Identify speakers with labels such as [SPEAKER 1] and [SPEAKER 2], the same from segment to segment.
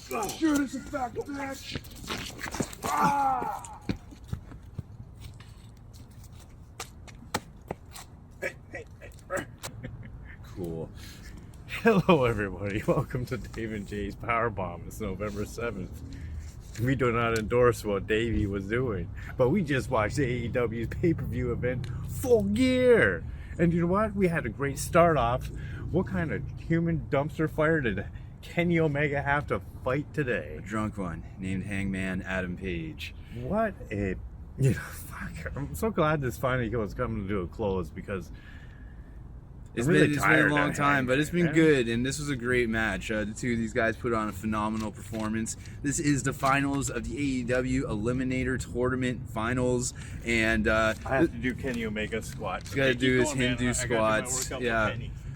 [SPEAKER 1] Shoot us a back, bitch! Ah!
[SPEAKER 2] Cool. Hello, everybody. Welcome to Dave and Jay's Powerbomb. It's November 7th. We do not endorse what Davey was doing, but we just watched AEW's pay-per-view event, Full Gear. And you know what? We had a great start off. What kind of human dumpster fire did Kenny Omega have to fight today?
[SPEAKER 3] A drunk one named Hangman Adam Page.
[SPEAKER 2] What a... You know, fuck. I'm so glad this finally was coming to a close because...
[SPEAKER 3] It's been a long time, but it's been good, and this was a great match. The two of these guys put on a phenomenal performance. This is the finals of the AEW Eliminator Tournament Finals, and
[SPEAKER 2] I have to do Kenny Omega squats.
[SPEAKER 3] Got to do his Hindu squats. Yeah.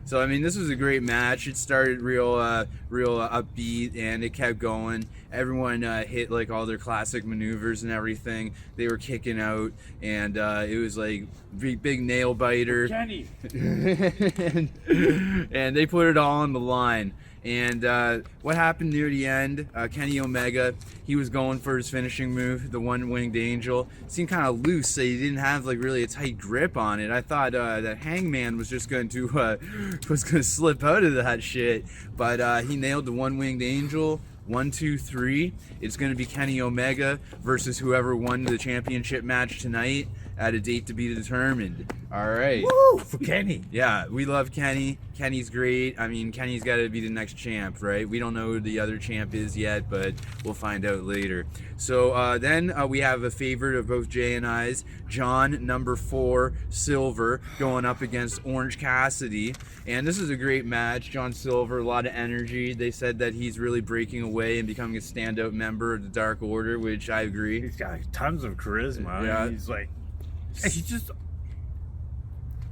[SPEAKER 3] So I mean, this was a great match. It started real upbeat, and it kept going. Everyone hit like all their classic maneuvers and everything. They were kicking out, and it was like big nail biter.
[SPEAKER 2] Kenny.
[SPEAKER 3] and they put it all on the line. And what happened near the end, Kenny Omega, he was going for his finishing move, the one-winged angel. It seemed kind of loose, so he didn't have like really a tight grip on it. I thought that Hangman was just going to slip out of that shit, but he nailed the one-winged angel. 1, 2, 3. It's going to be Kenny Omega versus whoever won the championship match tonight at a date to be determined. All right.
[SPEAKER 2] Woo! For Kenny.
[SPEAKER 3] Yeah, we love Kenny. Kenny's great. I mean, Kenny's got to be the next champ, right? We don't know who the other champ is yet, but we'll find out later. So then we have a favorite of both Jay and I's, John, number 4, Silver, going up against Orange Cassidy. And this is a great match. John Silver, a lot of energy. They said that he's really breaking away and becoming a standout member of the Dark Order, which I agree.
[SPEAKER 2] He's got tons of charisma.
[SPEAKER 3] Yeah.
[SPEAKER 2] He's just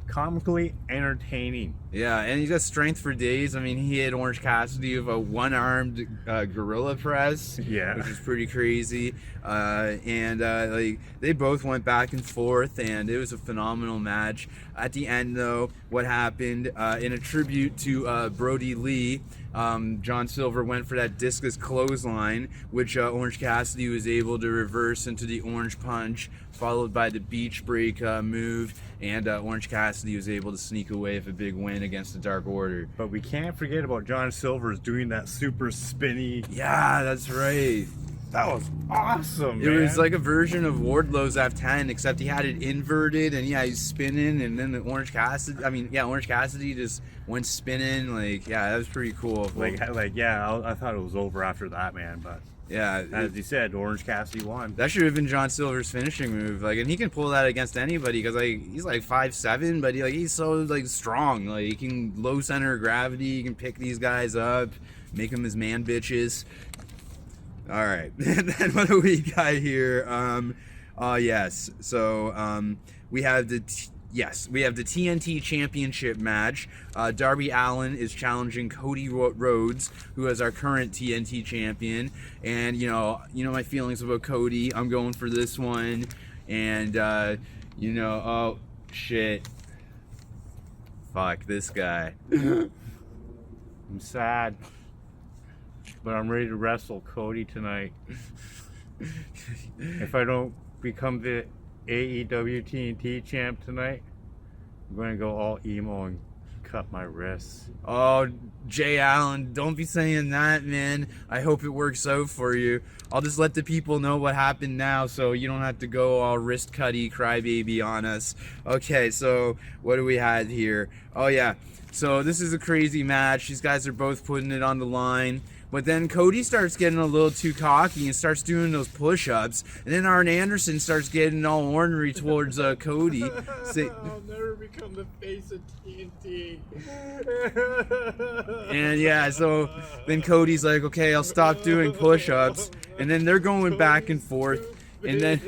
[SPEAKER 2] comically entertaining.
[SPEAKER 3] Yeah, and he's got strength for days. I mean, he hit Orange Cassidy with a one-armed gorilla press,
[SPEAKER 2] yeah,
[SPEAKER 3] which is pretty crazy. Like they both went back and forth, and it was a phenomenal match. At the end, though, what happened in a tribute to Brody Lee, John Silver went for that discus clothesline, which Orange Cassidy was able to reverse into the Orange Punch, followed by the Beach Break move, and Orange Cassidy was able to sneak away with a big win against the Dark Order.
[SPEAKER 2] But we can't forget about John Silver's doing that super spinny.
[SPEAKER 3] Yeah, that's right.
[SPEAKER 2] That was awesome,
[SPEAKER 3] It
[SPEAKER 2] man.
[SPEAKER 3] was like a version of Wardlow's F10, except he had it inverted, and yeah, he's spinning, and then the Orange Cassidy just went spinning. Like, yeah, that was pretty cool.
[SPEAKER 2] I thought it was over after that, man, but
[SPEAKER 3] yeah,
[SPEAKER 2] as you said, Orange Cassidy won.
[SPEAKER 3] that should have been John Silver's finishing move. Like, and he can pull that against anybody because like he's like 5'7", but he's so like strong. Like, he can low center of gravity. He can pick these guys up, make them his man bitches. All right, and then what do we got here? Yes. So we have the TNT Championship match. Darby Allin is challenging Cody Rhodes, who is our current TNT champion. And you know my feelings about Cody. I'm going for this one. And oh shit, fuck this guy.
[SPEAKER 2] I'm sad, but I'm ready to wrestle Cody tonight. If I don't become the AEW TNT champ tonight, I'm going to go all emo and cut my wrists.
[SPEAKER 3] Oh, Jay Allen, don't be saying that, man. I hope it works out for you. I'll just let the people know what happened now so you don't have to go all wrist cutty crybaby on us. Okay, so what do we have here? Oh, yeah. So this is a crazy match. These guys are both putting it on the line. But then Cody starts getting a little too cocky and starts doing those push-ups. And then Arn Anderson starts getting all ornery towards Cody.
[SPEAKER 1] I'll never become the face of TNT.
[SPEAKER 3] And yeah, so then Cody's like, okay, I'll stop doing push-ups. And then they're going back and forth. And then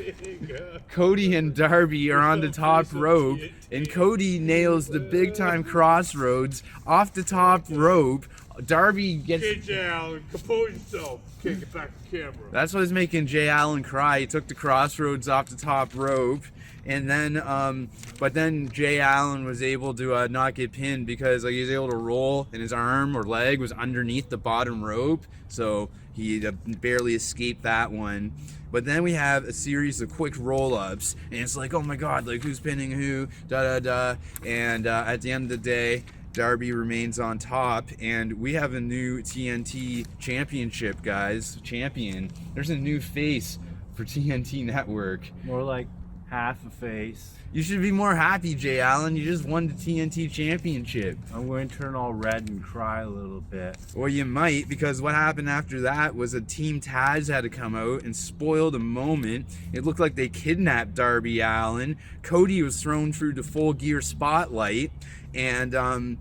[SPEAKER 3] Cody and Darby are on the top rope. And Cody nails the big-time crossroads off the top rope Darby gets.
[SPEAKER 1] KJ Allin, compose yourself. Can't get back to camera.
[SPEAKER 3] That's what was making Jay Allin cry. He took the crossroads off the top rope, and then, but then Jay Allin was able to not get pinned because like he was able to roll, and his arm or leg was underneath the bottom rope, so he barely escaped that one. But then we have a series of quick roll-ups, and it's like, oh my god, like who's pinning who, da-da-da, and at the end of the day, Darby remains on top, and we have a new TNT championship, guys. Champion. There's a new face for TNT Network.
[SPEAKER 2] More like half a face.
[SPEAKER 3] You should be more happy, Jay Allin. You just won the TNT championship.
[SPEAKER 2] I'm going to turn all red and cry a little bit.
[SPEAKER 3] Well, you might, because what happened after that was a Team Taz had to come out and spoil the moment. It looked like they kidnapped Darby Allin. Cody was thrown through the Full Gear spotlight, and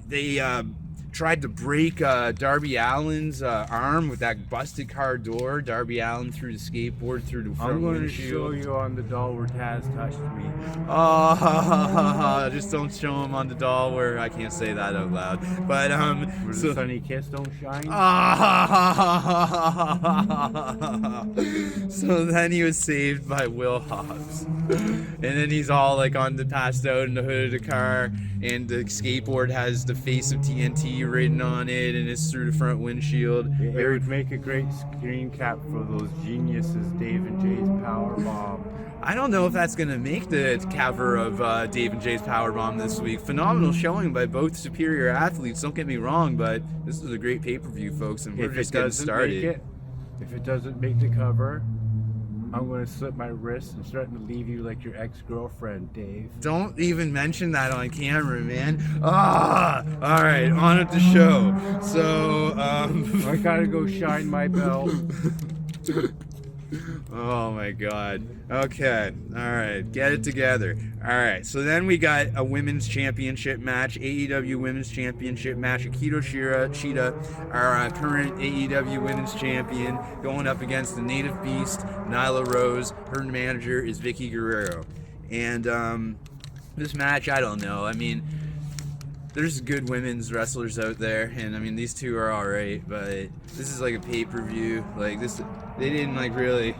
[SPEAKER 3] they tried to break Darby Allin's arm with that busted car door. Darby Allin threw the skateboard through the front
[SPEAKER 2] I'm going
[SPEAKER 3] windshield.
[SPEAKER 2] to show you on the doll where Taz touched me.
[SPEAKER 3] Oh, just don't show him on the doll where I can't say that out loud. But
[SPEAKER 2] Where the sunny kiss don't shine.
[SPEAKER 3] So then he was saved by Will Hobbs, and then he's all like on the passed out in the hood of the car, and the skateboard has the face of TNT written on it, and it's through the front windshield.
[SPEAKER 2] It would make a great screen cap for those geniuses, Dave and Jay's Powerbomb.
[SPEAKER 3] I don't know if that's going to make the cover of Dave and Jay's Powerbomb this week. Phenomenal showing by both superior athletes, don't get me wrong, but this is a great pay-per-view, folks, and we're just getting started.
[SPEAKER 2] If it doesn't make the cover, I'm going to slip my wrist and threaten to leave you like your ex-girlfriend, Dave.
[SPEAKER 3] Don't even mention that on camera, man. All right, on with the show. So,
[SPEAKER 2] I gotta go shine my belt.
[SPEAKER 3] Oh my god. Okay. Alright. Get it together. Alright. So then we got a women's championship match. AEW women's championship match. Hikaru Shida, our current AEW women's champion, going up against the native beast, Nyla Rose. Her manager is Vickie Guerrero. And this match, I don't know. I mean, there's good women's wrestlers out there, and I mean these two are alright, but this is like a pay-per-view. Like this, they didn't like really.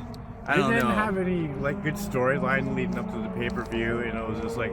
[SPEAKER 3] I don't know.
[SPEAKER 2] They didn't have any like good storyline leading up to the pay-per-view, and it was just like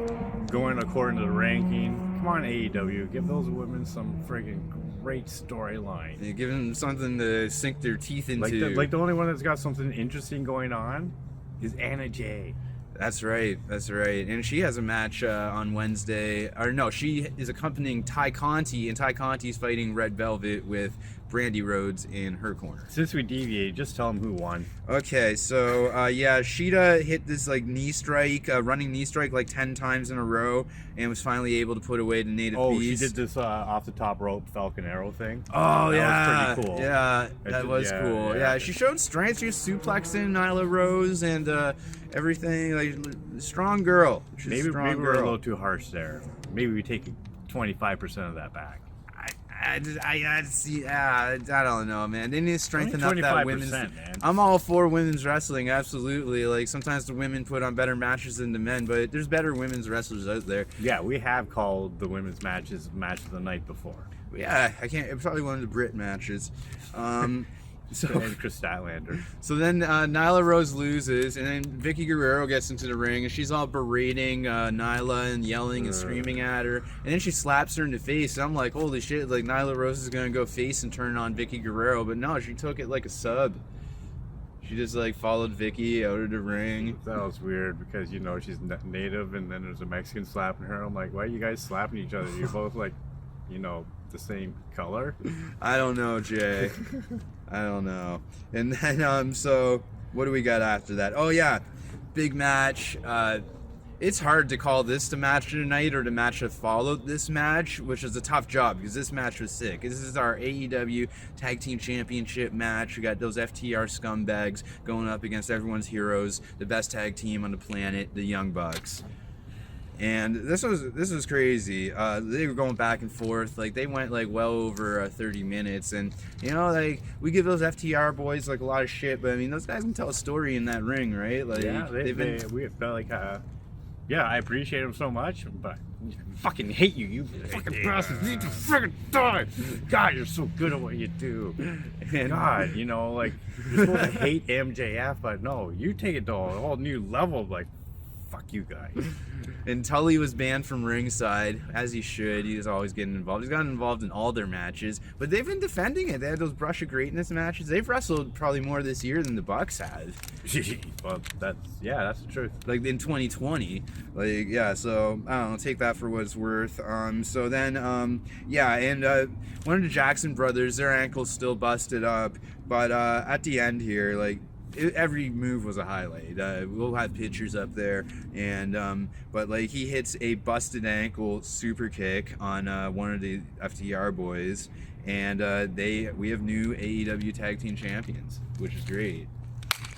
[SPEAKER 2] going according to the ranking. Come on, AEW, give those women some friggin' great storyline.
[SPEAKER 3] You give them something to sink their teeth into.
[SPEAKER 2] Like the only one that's got something interesting going on is Anna Jay.
[SPEAKER 3] That's right. That's right. And she has a match on Wednesday. Or no, she is accompanying Ty Conti, and Ty Conti's fighting Red Velvet with Brandy Rhodes in her corner.
[SPEAKER 2] Since we deviated, just tell them who won.
[SPEAKER 3] Okay, so yeah, Shida hit this like knee strike, running knee strike like 10 times in a row, and was finally able to put away the native beast.
[SPEAKER 2] She did this off the top rope Falcon Arrow thing.
[SPEAKER 3] Oh,
[SPEAKER 2] that
[SPEAKER 3] yeah.
[SPEAKER 2] was pretty cool.
[SPEAKER 3] Yeah, that was cool. Yeah, she showed strength. She was suplexing Nyla Rose and everything. Like, strong girl. She's
[SPEAKER 2] Maybe
[SPEAKER 3] a strong
[SPEAKER 2] we were
[SPEAKER 3] girl.
[SPEAKER 2] a little too harsh there. Maybe we take 25% of that back.
[SPEAKER 3] I don't know, man. They need to strengthen up that women's.
[SPEAKER 2] Man.
[SPEAKER 3] I'm all for women's wrestling, absolutely. Like sometimes the women put on better matches than the men, but there's better women's wrestlers out there.
[SPEAKER 2] Yeah, we have called the women's matches match of the night before.
[SPEAKER 3] Yeah, I can't. It's probably one of the Brit matches. So
[SPEAKER 2] and Chris Statlander.
[SPEAKER 3] So then Nyla Rose loses, and then Vickie Guerrero gets into the ring, and she's all berating Nyla and yelling and screaming at her, and then she slaps her in the face. And I'm like, holy shit! Like Nyla Rose is gonna go face and turn on Vickie Guerrero, but no, she took it like a sub. She just like followed Vickie out of the ring.
[SPEAKER 2] That was weird because you know she's native, and then there's a Mexican slapping her. I'm like, why are you guys slapping each other? You're both like, you know, the same color.
[SPEAKER 3] I don't know, Jay. I don't know. And then so what do we got after that? Oh yeah, big match. It's hard to call this the match of the night or the match that followed this match, which is a tough job because this match was sick. This is our AEW Tag Team Championship match. We got those FTR scumbags going up against everyone's heroes, the best tag team on the planet, the Young Bucks. And this was crazy. They were going back and forth. Like they went like well over 30 minutes, and you know, like we give those FTR boys like a lot of shit, but I mean those guys can tell a story in that ring, right? Like
[SPEAKER 2] yeah, we felt like yeah, I appreciate them so much, but fucking hate you, you fucking bastards. You need to freaking die. God, you're so good at what you do. And God, you know, like, you're supposed to hate MJF, but no, you take it to a whole new level of, like, fuck you guys.
[SPEAKER 3] And Tully was banned from ringside, as he should. He was always getting involved. He's gotten involved in all their matches, but they've been defending it. They had those Brush of Greatness matches. They've wrestled probably more this year than the Bucks have.
[SPEAKER 2] Well, that's the truth.
[SPEAKER 3] Like in 2020, like yeah. So I don't know. Take that for what it's worth. So then one of the Jackson brothers, their ankle's still busted up, but at the end here, like. Every move was a highlight. We'll have pictures up there, and but like he hits a busted ankle super kick on one of the FTR boys, and we have new AEW Tag Team Champions, which is great.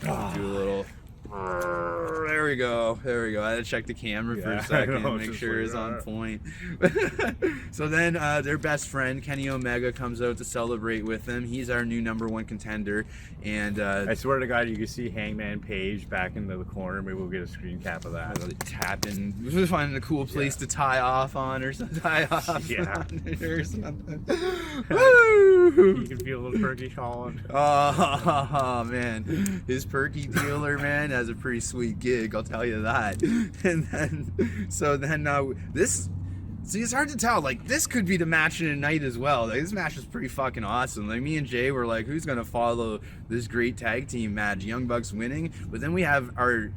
[SPEAKER 3] Do a little. There we go. I had to check the camera for a second, make sure it's on point. So then their best friend Kenny Omega comes out to celebrate with them. He's our new #1 contender, and
[SPEAKER 2] I swear to God, you can see Hangman Page back into the corner. Maybe we'll get a screen cap of that.
[SPEAKER 3] Tapping, finding a cool place to tie off on or something. Or something.
[SPEAKER 2] You can feel a little perky calling.
[SPEAKER 3] Oh man, his perky dealer man has a pretty sweet gig, I'll tell you that. And then, see, it's hard to tell. Like, this could be the match of the night as well. Like, this match is pretty fucking awesome. Like, me and Jay were like, who's gonna follow this great tag team match? Young Bucks winning, but then we have our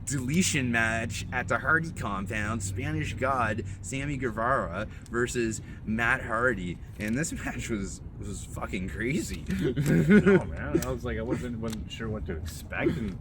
[SPEAKER 3] deletion match at the Hardy compound, Spanish God Sammy Guevara versus Matt Hardy, and this match was fucking crazy.
[SPEAKER 2] No, man, I was like, I wasn't sure what to expect, and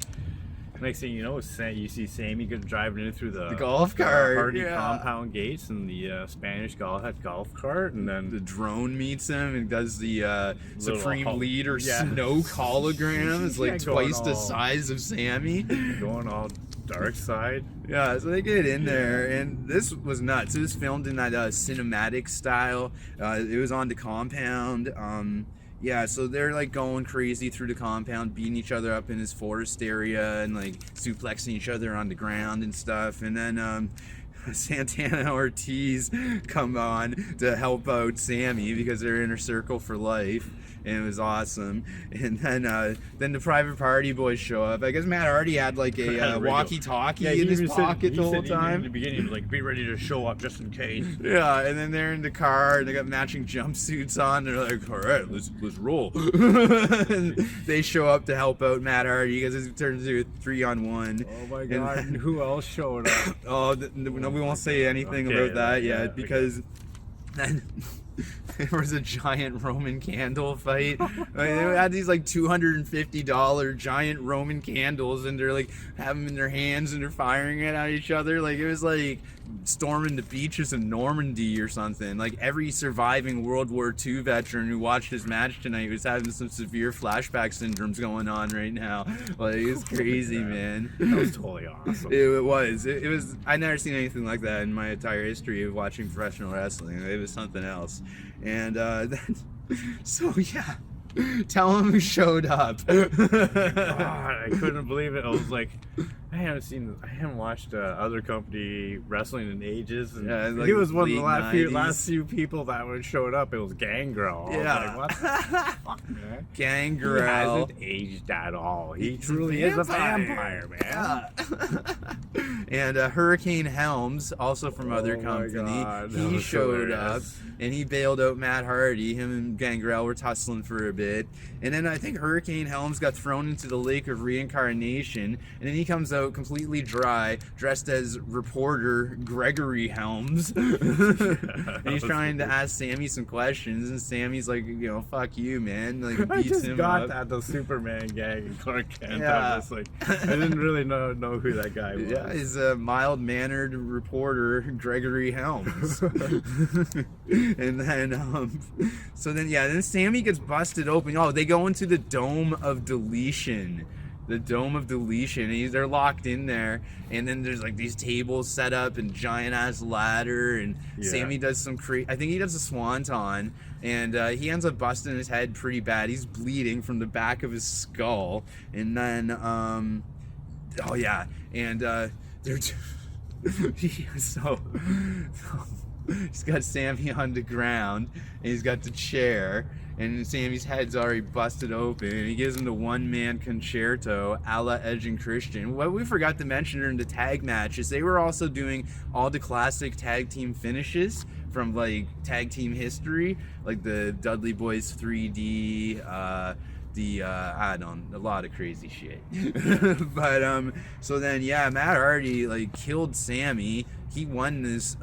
[SPEAKER 2] next thing you know, you see Sammy driving in through the
[SPEAKER 3] golf cart,
[SPEAKER 2] Hardy compound gates, and the Spanish golf cart, and then
[SPEAKER 3] the drone meets him and does the Supreme Leader Snoke hologram. It's like twice the size of Sammy.
[SPEAKER 2] Going all dark side.
[SPEAKER 3] Yeah, so they get in there, and this was nuts. It was filmed in that cinematic style. It was on the compound. Yeah, so they're like going crazy through the compound, beating each other up in this forest area and like suplexing each other on the ground and stuff. And then Santana Ortiz come on to help out Sammy because they're inner circle for life. And it was awesome. And then the Private Party boys show up. I guess Matt already had like a walkie-talkie in his pocket the whole time.
[SPEAKER 2] In the beginning, like, be ready to show up just in case.
[SPEAKER 3] Yeah, and then they're in the car and they got matching jumpsuits on. They're like, all right, let's roll. And they show up to help out Matt Hardy because it turns into a 3-on-1.
[SPEAKER 2] Oh my God! And who else showed up?
[SPEAKER 3] No, we won't say anything about that yet because then. There was a giant Roman candle fight. They had these like $250 giant Roman candles, and they're like have them in their hands and they're firing it at each other. Like it was like storming the beaches of Normandy or something. Like every surviving World War II veteran who watched this match tonight was having some severe flashback syndromes going on right now. Like it's crazy, man.
[SPEAKER 2] That was totally awesome.
[SPEAKER 3] It was. I never seen anything like that in my entire history of watching professional wrestling. It was something else. And then, so yeah, tell him who showed up.
[SPEAKER 2] God, I couldn't believe it. I was like, I haven't watched other company wrestling in ages, and
[SPEAKER 3] like
[SPEAKER 2] he was one of the
[SPEAKER 3] last
[SPEAKER 2] few people that showed up. It was Gangrel. I was like, what the fuck, man?
[SPEAKER 3] Gangrel.
[SPEAKER 2] He hasn't aged at all. He truly is a vampire, man.
[SPEAKER 3] Yeah. And Hurricane Helms, also from other company, he showed up and he bailed out Matt Hardy. Him and Gangrel were tussling for a bit, and then I think Hurricane Helms got thrown into the lake of reincarnation, and then he comes out completely dry, dressed as reporter Gregory Helms. And he's trying to ask Sammy some questions, and Sammy's like, fuck you, man. Like, beats
[SPEAKER 2] I just
[SPEAKER 3] him
[SPEAKER 2] got
[SPEAKER 3] up.
[SPEAKER 2] that the Superman gang in Clark Kent.
[SPEAKER 3] Yeah.
[SPEAKER 2] I was like, I didn't really know who that guy was.
[SPEAKER 3] Yeah, he's a mild-mannered reporter, Gregory Helms. And then, then Sammy gets busted open. Oh, they go into the Dome of Deletion. The Dome of Deletion. And they're locked in there. And then there's like these tables set up and giant-ass ladder. And Sammy does some I think he does a swanton. And he ends up busting his head pretty bad. He's bleeding from the back of his skull. And then, they're so he's got Sammy on the ground, and he's got the chair, and Sammy's head's already busted open, and he gives him the one-man concerto a la Edge and Christian. What we forgot to mention during the tag match is they were also doing all the classic tag team finishes from, like, tag team history, like the Dudley Boys 3D, I don't know, a lot of crazy shit. But so then, yeah, Matt Hardy, like, killed Sammy. He won this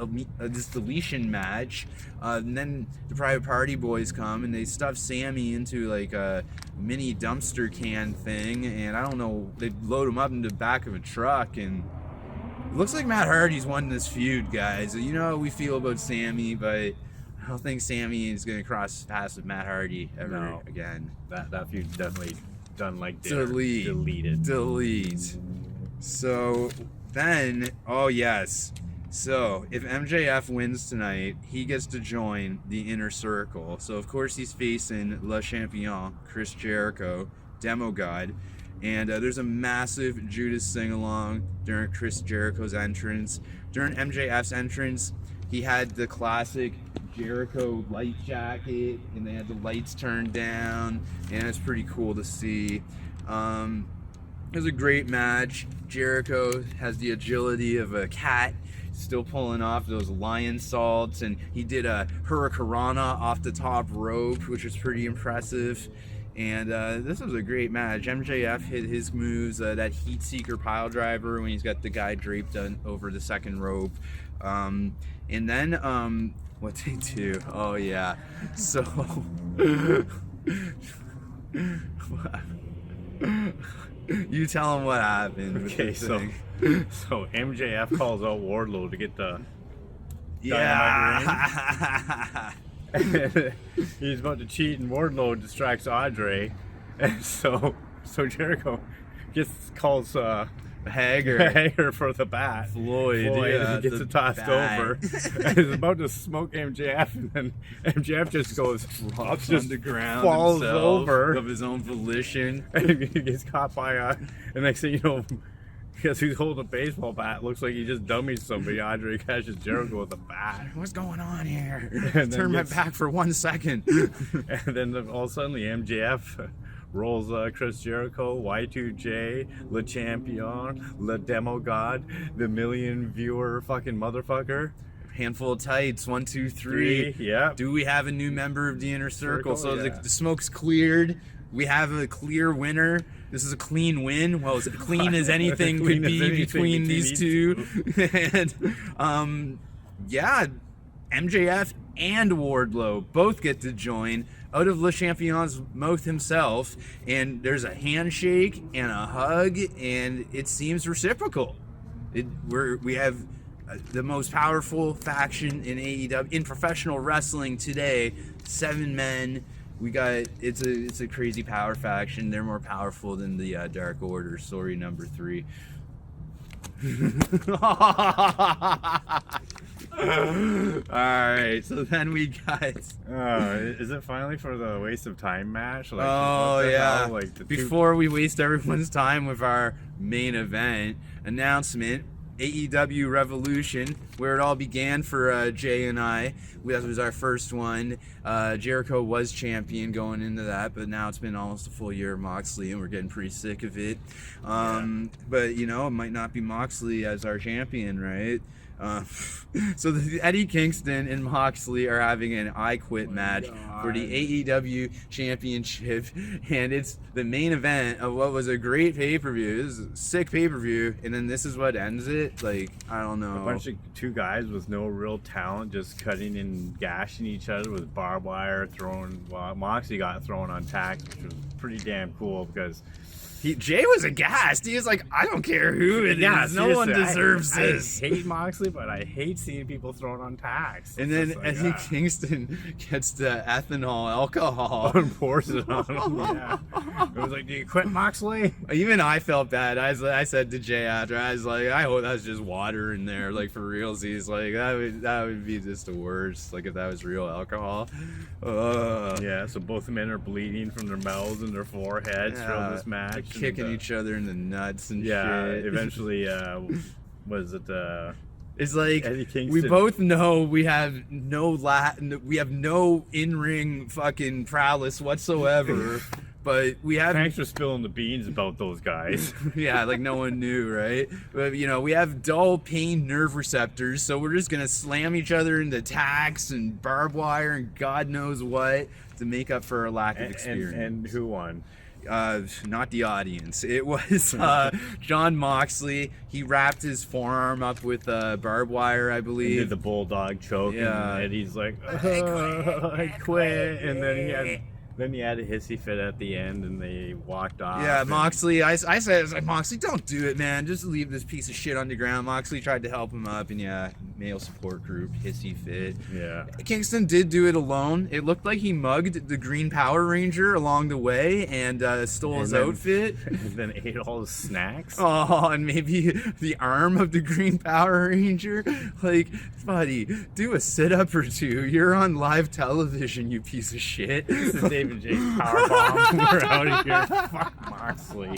[SPEAKER 3] deletion match, and then the Private Party boys come and they stuff Sammy into, like, a mini dumpster can thing, and I don't know, they load him up in the back of a truck, and it looks like Matt Hardy's won this feud, guys. You know how we feel about Sammy, but I don't think Sammy is going to cross paths with Matt Hardy ever again.
[SPEAKER 2] That feud's definitely done like dinner.
[SPEAKER 3] Deleted. So then, oh yes. So if MJF wins tonight, he gets to join the Inner Circle. So of course he's facing Le Champion, Chris Jericho, Demo God. And there's a massive Judas sing-along during Chris Jericho's entrance. During MJF's entrance, he had the classic Jericho light jacket, and they had the lights turned down, and it's pretty cool to see. It was a great match. Jericho has the agility of a cat, still pulling off those lion salts, and he did a hurricanrana off the top rope, which was pretty impressive. And this was a great match. MJF hit his moves, that heat seeker pile driver when he's got the guy draped over the second rope. And then what they do? Oh yeah. So you tell him what happened.
[SPEAKER 2] Okay, so MJF calls out Wardlow to get the
[SPEAKER 3] yeah.
[SPEAKER 2] He's about to cheat, and Wardlow distracts Andre, and so Jericho calls Hager for the bat.
[SPEAKER 3] Floyd
[SPEAKER 2] yeah, gets it tossed over. And he's about to smoke MJF, and then MJF just goes
[SPEAKER 3] flops on the ground,
[SPEAKER 2] falls over
[SPEAKER 3] of his own volition,
[SPEAKER 2] and he gets caught by and next thing you know, because he's holding a baseball bat, looks like he just dummies somebody. Andre catches Jericho with a bat.
[SPEAKER 3] What's going on here?
[SPEAKER 2] And
[SPEAKER 3] Turn my back for 1 second.
[SPEAKER 2] And then all of a sudden the MJF rolls Chris Jericho, Y2J, Le Champion, Le Demo God, the million viewer fucking motherfucker.
[SPEAKER 3] Handful of tights, 1, 2, 3.
[SPEAKER 2] Yeah.
[SPEAKER 3] Do we have a new member of the Inner Circle? So
[SPEAKER 2] yeah.
[SPEAKER 3] the smoke's cleared. We have a clear winner. This is a clean win. Well, as clean as anything could be between these two. And yeah, MJF and Wardlow both get to join out of Le Champion's mouth himself, and there's a handshake and a hug, and it seems reciprocal. We have the most powerful faction in AEW, in professional wrestling today. 7 men. We got it's a crazy power faction. They're more powerful than the Dark Order. Story number 3. Alright, so then we got
[SPEAKER 2] is it finally for the waste of time match? Like,
[SPEAKER 3] oh yeah,
[SPEAKER 2] like
[SPEAKER 3] before we waste everyone's time with our main event announcement, AEW Revolution, where it all began for Jay and I. That was our first one. Jericho was champion going into that, but now it's been almost a full year of Moxley, and we're getting pretty sick of it. But, you know, it might not be Moxley as our champion, right? So Eddie Kingston and Moxley are having an I Quit match for the AEW Championship, and it's the main event of what was a great pay-per-view. This is a sick pay-per-view, and then this is what ends it. Like, I don't know.
[SPEAKER 2] A bunch of 2 guys with no real talent just cutting and gashing each other with barbed wire, Moxley got thrown on tacks, which was pretty damn cool because
[SPEAKER 3] Jay was aghast. He was like, I don't care who it is. No one deserves this.
[SPEAKER 2] I hate Moxley, but I hate seeing people thrown on tacks.
[SPEAKER 3] And then Eddie Kingston gets the ethanol alcohol
[SPEAKER 2] and pours it on him. Yeah. It was like, do you quit, Moxley?
[SPEAKER 3] Even I felt bad. I said to Jay after, I was like, I hope that's just water in there, like for realsies. Like that would be just the worst. Like if that was real alcohol.
[SPEAKER 2] Yeah. So both men are bleeding from their mouths and their foreheads from this match.
[SPEAKER 3] Kicking each other in the nuts and shit.
[SPEAKER 2] Yeah, eventually, was it
[SPEAKER 3] It's like
[SPEAKER 2] Eddie Kingston.
[SPEAKER 3] we both know we have no in-ring fucking prowess whatsoever, but we have.
[SPEAKER 2] Thanks for spilling the beans about those guys.
[SPEAKER 3] Yeah, like no one knew, right? But we have dull pain nerve receptors, so we're just gonna slam each other into tacks and barbed wire and God knows what to make up for our lack of experience.
[SPEAKER 2] And who won?
[SPEAKER 3] Not the audience. It was John Moxley. He wrapped his forearm up with barbed wire, I
[SPEAKER 2] He
[SPEAKER 3] believe.
[SPEAKER 2] did the bulldog choke,
[SPEAKER 3] Yeah.
[SPEAKER 2] and Eddie's like, I quit. And then he had a hissy fit at the end, and they walked off.
[SPEAKER 3] Yeah,
[SPEAKER 2] and-
[SPEAKER 3] Moxley. I said, Moxley, don't do it, man. Just leave this piece of shit on the ground. Moxley tried to help him up, and yeah, male support group, hissy fit.
[SPEAKER 2] Yeah.
[SPEAKER 3] Kingston did do it alone. It looked like he mugged the Green Power Ranger along the way and stole his outfit.
[SPEAKER 2] And then ate all the snacks.
[SPEAKER 3] Oh, and maybe the arm of the Green Power Ranger. Like, buddy, do a sit-up or two. You're on live television, you piece of shit.
[SPEAKER 2] This is David J's powerbomb. We're out of here. Fuck Moxley.